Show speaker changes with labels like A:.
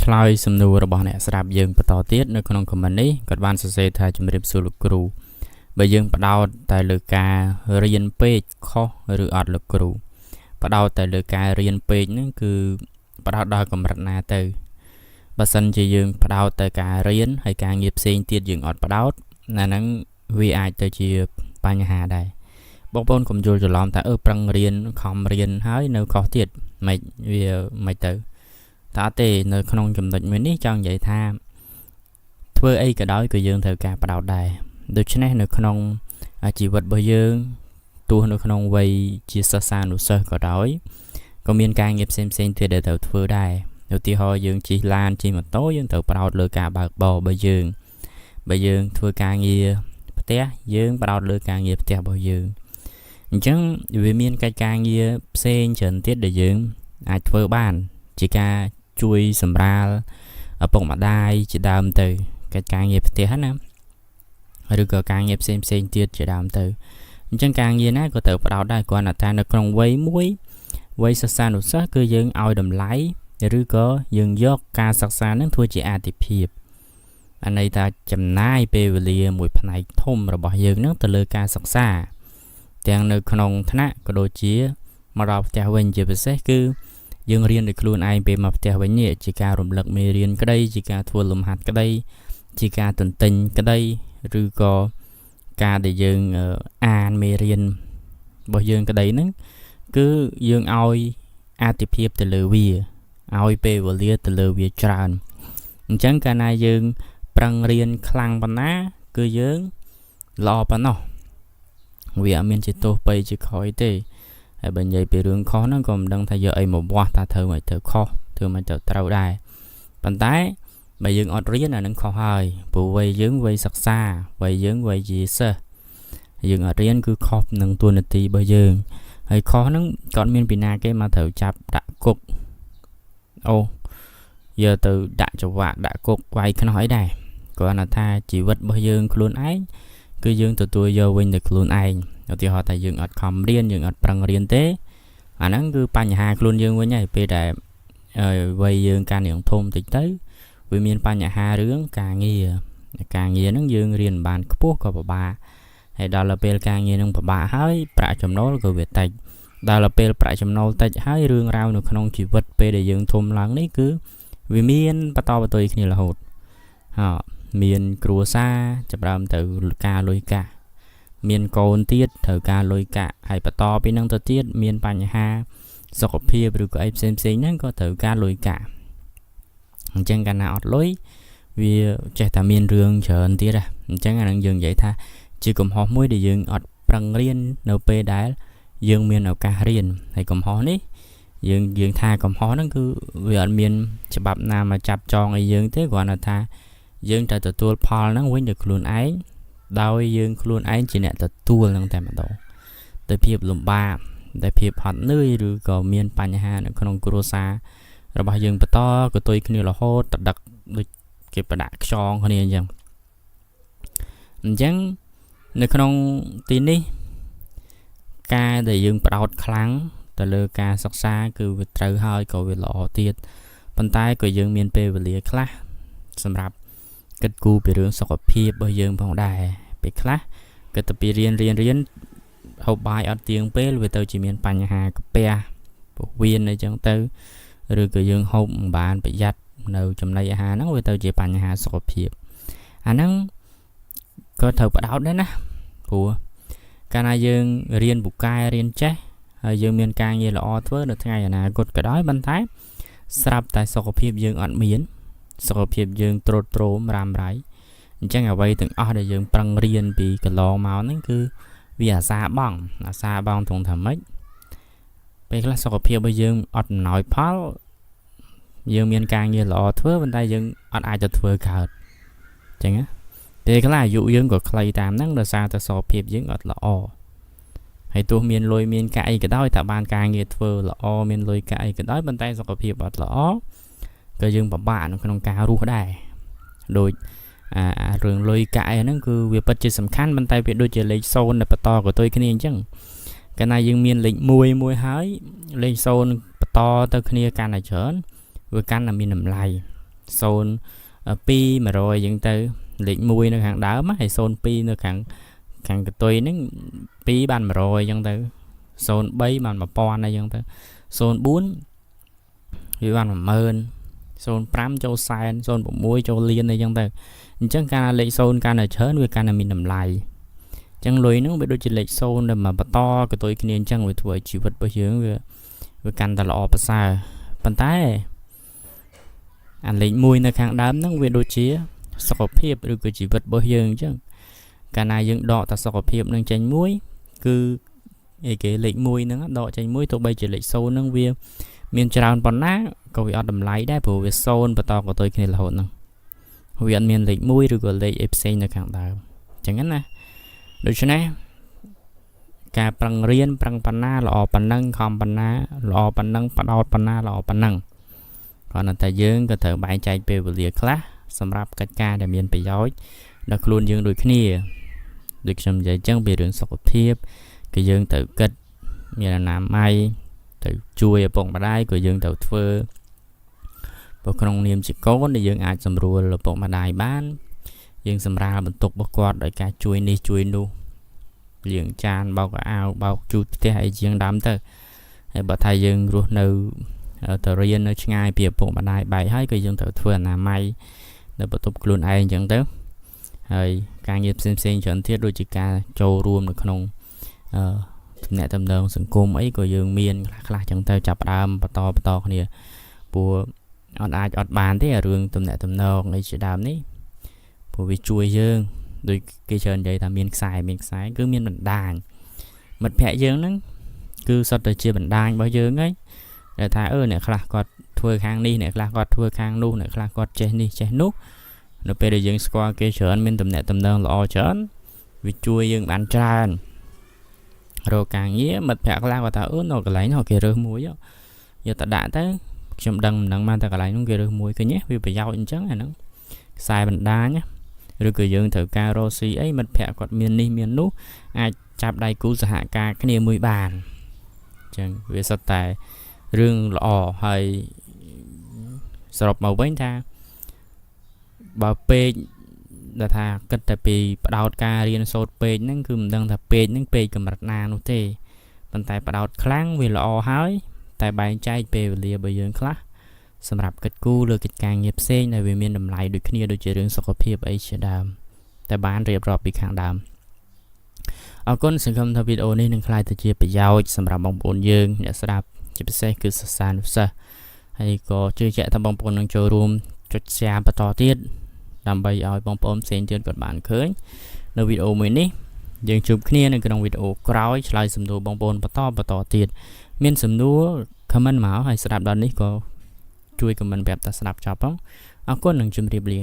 A: ឆ្លើយសំណួររបស់អ្នកស្ដាប់យើងបន្តទៀតនៅក្នុងខមមិននេះគាត់បានសរសេរថាជំរាបសួរលោកគ្រូបើយើងផ្ដោតតែលើការរៀនពេកខុសឬអត់លោកគ្រូផ្ដោតតែលើការរៀនពេកហ្នឹងគឺផ្ដោតដល់កម្រិតណាទៅបើសិនជាយើងផ្ដោតតែការរៀនហើយការងារផ្សេងទៀតយើងអត់ផ្ដោតណាហ្នឹងវាអាចទៅជាបញ្ហាដែរបងប្អូនកុំយល់ច្រឡំថាប្រឹងរៀនខំរៀនហើយនៅខុសទៀតមិនវាមិនទៅតែទេនៅក្នុងចំណុចមួយនេះចង់និយាយថាធ្វើអីក៏ដោយក៏យើងត្រូវការផ្ដោតដែរដូច្នេះនៅក្នុងជីវិតរបស់យើងទោះនៅក្នុងវ័យជាសិស្សានុសិស្សក៏ដោយក៏មានការងារផ្សេងៗទៀតដែលត្រូវធ្វើដែរឧទាហរណ៍យើងជិះឡានជិះម៉ូតូយើងត្រូវផ្ដោតលើការបើកបររបស់យើងបើយើងធ្វើការងារផ្ទះយើងផ្ដោតលើការងារផ្ទះរបស់យើងអញ្ចឹងវាមានកិច្ចការងារផ្សេងច្រើនទៀតដែលយើងអាចធ្វើបានជាការជួយសម្រាលឪពុកម្ដាយជាដើមទៅកិច្ចការងារផ្ទះណាឬក៏ការងារផ្សេងទៀតជាដើមទៅអញ្ចឹងការងារណាក៏ត្រូវផ្ដោតដែរគ្រាន់តែថានៅក្នុងវ័យមួយវ័យសិស្សានុសិស្សគឺយើងឲ្យតម្លៃឬក៏យើងយកការសិក្សានឹងធ្វើជាអាទិភាពអាន័យថាចំណាយពេលវេលាមួយផ្នែកធំរបស់យើងនឹងទៅលើការសិក្សាទាំងនៅក្នុងថ្នាក់ក៏ដូចជាមកដល់ផ្ទះវិញជាពិសេសគឺយើងរៀនដោយខ្លួនឯងពេលមកផ្ទះវិញនេះជាការរំលឹកមេរៀនក្តីជាការធ្វើលំហាត់ក្តីជាការទន្ទិញក្តីឬក៏ការដែលយើងអានមេរៀនរបស់យើងក្តីហ្នឹងគឺយើងឲ្យអាទិភាពទៅលើវាឲ្យពេលវេលាទៅលើវាច្រើនអញ្ចឹងកាលណាយើងប្រឹងរៀនខ្លាំងប៉ុណ្ណាគឺយើងល្អប៉ុណ្ណោះវាអត់មានជាទោសបីជាខ້ອຍទេហើយបើនិយាយពីរឿងខុសហ្នឹងក៏មិនដឹងថាយកអីមកវាស់ថាធ្វើមិនទៅខុសធ្វើមិនទៅត្រូវដែរប៉ុន្តែបើយើងអត់រៀនអានឹងខុសហើយព្រោះវ័យយើងវ័យសិក្សាវ័យយើងវ័យជាសិស្សយើងអត់រៀនគឺខុសនឹងតួនាទីរបស់យើងហើយខុសហ្នឹងក៏មានពីណាគេមកត្រូវចាប់ដាក់គុកអូយកទៅដាក់ចង្វាក់ដាក់គុកវាយខ្នោះអីដែរគ្រាន់តែថាជីវិតរបស់យើងខ្លួនឯងគឺយើងទទួលយកវិញទៅខ្លួនឯងឧទាហរណ៍ថាយើងអត់ខំរៀនយើងអត់ប្រឹងរៀនទេអាហ្នឹងគឺបញ្ហាខ្លួនយើងវិញហើយពេលដែលវ័យយើងកាន់យ៉ាងធំតិចទៅវាមានបញ្ហារឿងការងារហ្នឹងយើងរៀនបានខ្ពស់ក៏ពិបាកហើយដល់ពេលការងារនឹងពិបាកហើយប្រាក់ចំណូលក៏វាតិចដល់ពេលប្រាក់ចំណូលតិចហើយរឿងរ៉ាវនៅក្នុងជីវិតពេលដែលយើងធំឡើងនេះគឺវាមានបន្តបន្ទាយគ្នារហូតមានគ្រួសារចាប់ផ្ដើមទៅការលុយកាក់មានកូនទៀតត្រូវការលុយកាក់ហើយបន្តពីនឹងទៅទៀតមានបញ្ហាសុខភាពឬក៏អីផ្សេងហ្នឹងក៏ត្រូវការលុយកាក់អញ្ចឹងកាលណាអត់លុយវាចេះតែមានរឿងច្រើនទៀតអញ្ចឹងអានឹងយើងនិយាយថាជាកំហុសមួយដែលយើងអត់ប្រឹងរៀននៅពេលដែលយើងមានឱកាសរៀនហើយកំហុសនេះយើងថាកំហុសហ្នឹងគឺវាអត់មានច្បាប់ណាមកចាប់ចងឲ្យយើងទេគ្រាន់តែថាយើងត្រូវទទួលផលហ្នឹងវិញដោយខ្លួនឯងដោយយើងខ្លួនឯងជាអ្នកទទួលហ្នឹងតែម្ដងដោយភាពលំបាកដោយភាពហត់នឿយឬក៏មានបញ្ហានៅក្នុងគ្រួសាររបស់យើងបន្តក៏ទុយគ្នារហូតដឹកដូចគេប្រដាក់ខ្យងគ្នាអញ្ចឹងនៅក្នុងទីនេះការដែលយើងផ្ដោតខ្លាំងទៅលើការសិក្សាគឺវាត្រូវហើយក៏វាល្អទៀតប៉ុន្តែក៏យើងមានពេលវេលាខ្លះសម្រាប់គិតគូរពីរឿងសុខភាពរបស់យើងផងដែរពេលខ្លះគិតទៅពីរៀនហូបបាយអត់ទៀងពេលវាទៅជាមានបញ្ហាកាពះពោះវៀនអីចឹងទៅឬក៏យើងហូបមិនបានប្រយ័ត្ននៅចំណីអាហារហ្នឹងវាទៅជាបញ្ហាសុខភាពអាហ្នឹងក៏ត្រូវផ្ដោតដែរណាព្រោះកាលណាយើងរៀនពូកែរៀនចេះហើយយើងមានការងារល្អធ្វើនៅថ្ងៃអនាគតក៏ដោយប៉ុន្តែស្រាប់តែសុខភាពយើងអត់មានសុខភាពយើងទ្រុឌទ្រោមរ៉ាំរ៉ៃអញ្ចឹងអ្វីទាំងអស់ដែលយើងប្រឹងរៀនពីកន្លងមកហ្នឹងគឺវាអាសាបង់ត្រង់ថាម៉េចពេលខ្លះសុខភាពរបស់យើងអត់អំណោយផលយើងមានការងារល្អធ្វើប៉ុន្តែយើងអត់អាចទៅធ្វើកើតអញ្ចឹងណាពេលខ្លះអាយុយើងក៏ខ្លីតាមហ្នឹងដោយសារតែសុខភាពយើងអត់ល្អហើយទោះមានលុយមានកាក់អីក៏ដោយតែបានការងារធ្វើល្អមានលុយកាក់អីក៏ដោយប៉ុន្តែសុខភាពអត់ល្អក៏យើងពិបាកនៅក្នុងការរស់ដែរដូចរឿងលុយកាក់អីហ្នឹងគឺវាពិតជាសំខាន់ប៉ុន្តែវាដូចជាលេខ0ដែលបន្តក៏ទុយគ្នាអញ្ចឹងកាលណាយើងមានលេខ1ហើយលេខ0បន្តទៅគ្នាកាន់តែច្រើនវាកាន់តែមានតម្លៃ zone pi mà rồi dân tới lịch mùi nó hàng đá mà hay zone pi nó hàng cái tôi nó pi bàn mà rồi dân tới zone bay mà pon này dân tới zone 4 vì bàn mà mơn zone 5 châu sai zone bộ muối châu liên này dân tới chẳng ca lịch zone ca này chớn với ca này mình làm lại chẳng lùi nó bị đôi chỉ lịch zone mà bà to cái tôi kia chẳng với tuổi chịu vật bao nhiêu với căn ta lọ xa bàn tay anh lịch mùi nó hàng đám nó về đôi chia sọc hiệp được cái chỉ vật bao nhiêu chứ cả này dựng đọ ta sọc hiệp nâng tranh muối cứ cái lịch mùi nó đọ tranh muối tôi bây chỉ lịch sâu nâng viên miền tràn bón ná có vị ở đầm lái đá bù về sâu và to của tôi kia là hồn nâng vì anh miền lịch mùi được gọi lịch ép xây nó hàng đám chẳng ngắn nè được chưa nè cả bằng riêng bằng panna lọ pan nâng không panna lọ pan nâng pan đọt panna lọ pan nâng còn là tại dương có thể bài chạy về vật liệu class សម្រាប់កិច្ចការដែលមានប្រយោជន៍ដល់ខ្លួនយើងដូចគ្នាដូចខ្ញុំនិយាយចឹងពីរឿងសុខភាពគឺយើងត្រូវគិតមានអនាម័យទៅជួយឪពុកម្ដាយក៏យើងត្រូវធ្វើព្រោះក្នុងនាមជាកូនដែលយើងអាចសម្រួលឪពុកម្ដាយបានយើងសម្រាលបន្ទុករបស់គាត់ដោយការជួយនេះជួយនោះលាងចានបោកអាវបោកជូតផ្ទះអីជាងដើមទៅហើយបើថាយើងរស់នៅទៅរៀននៅឆ្ងាយពីឪពុកម្ដាយបែកហើយក៏យើងត្រូវធ្វើអនាម័យនៅបន្ទប់ខ្លួនឯងអញ្ចឹងទៅហើយការងារផ្សេងច្រើនទៀតដូចជាការចូលរួមនៅក្នុងទំនាក់ទំនងសង្គមអីក៏យើងមានខ្លះអញ្ចឹងទៅចាប់ផ្ដើមបន្តគ្នាព្រោះអត់បានទេរឿងទំនាក់ទំនងអីជាដើមនេះព្រោះវាជួយយើងដូចគេច្រើននិយាយថាមានខ្សែគឺមានបណ្ដាញមិត្តភ័ក្តិយើងហ្នឹងគឺសុទ្ធតែជាបណ្ដាញរបស់យើងហើយដែលថាអ្នកខ្លះគាត់ធ្វើខាងនេះអ្នកខ្លះគាត់ធ្វើខាងនោះអ្នកខ្លះគាត់ចេះនេះចេះនោះនៅពេលដែលយើងស្គាល់គេច្រើនមានតំណែងល្អច្រើនវាជួយយើងបានច្រើនរកការងារមិត្តភក្តិខ្លះគាត់ថានៅកន្លែងនោះគេរើសមួយយកទៅដាក់ទៅខ្ញុំដឹងមិនដឹងបានតែកន្លែងនោះគេរើសមួយឃើញវាប្រយោជន៍អញ្ចឹងអាហ្នឹងខ្សែបណ្ដាញឬក៏យើងត្រូវការរកស៊ីអីមិត្តភក្តិគាត់មាននេះមាននោះអាចចាប់ដៃគូសហការគ្នាមួយបានអញ្ចឹងវាសុទ្ធតែរឿងល្អហើយសរុបមកវិញថាបើពេកដែលថាគិតតែពីបដោតការរៀនសូត្រពេកហ្នឹងគឺមិនដឹងថាពេកហ្នឹងពេកកម្រិតណានោះទេប៉ុន្តែបដោតខ្លាំងវាល្អហើយតែបែងចែកពេលវេលារបស់យើងខ្លះសម្រាប់កិច្ចគូលើកិច្ចការងារផ្សេងដែលវាមានតម្លៃដូចគ្នាដូចជារឿងសុខភាពអីជាដើមតែបានរៀបរាប់ពីខាងដើមអរគុណសង្ឃឹមថាវីដេអូនេះនឹងក្លាយទៅជាប្រយោជន៍សម្រាប់បងប្អូនយើងអ្នកស្ដាប់ជាពិសេសគឺសិស្សានុសិស្សហើយក៏ជឿជាក់ថាបងប្អូននឹងចូលរួមចុច share បន្តទៀតដើម្បីឲ្យបងប្អូនផ្សេងទៀតគាត់បានឃើញនៅវីដេអូមួយនេះយើងជួបគ្នានៅក្នុងវីដេអូក្រោយឆ្លើយសំណួរបងប្អូនបន្តទៀតមានសំណួរ comment មកហើយស្ដាប់ដល់នេះក៏ជួយ comment ប្រាប់ថាស្ដាប់ចប់ផងអរគុណនិងជម្រាបលា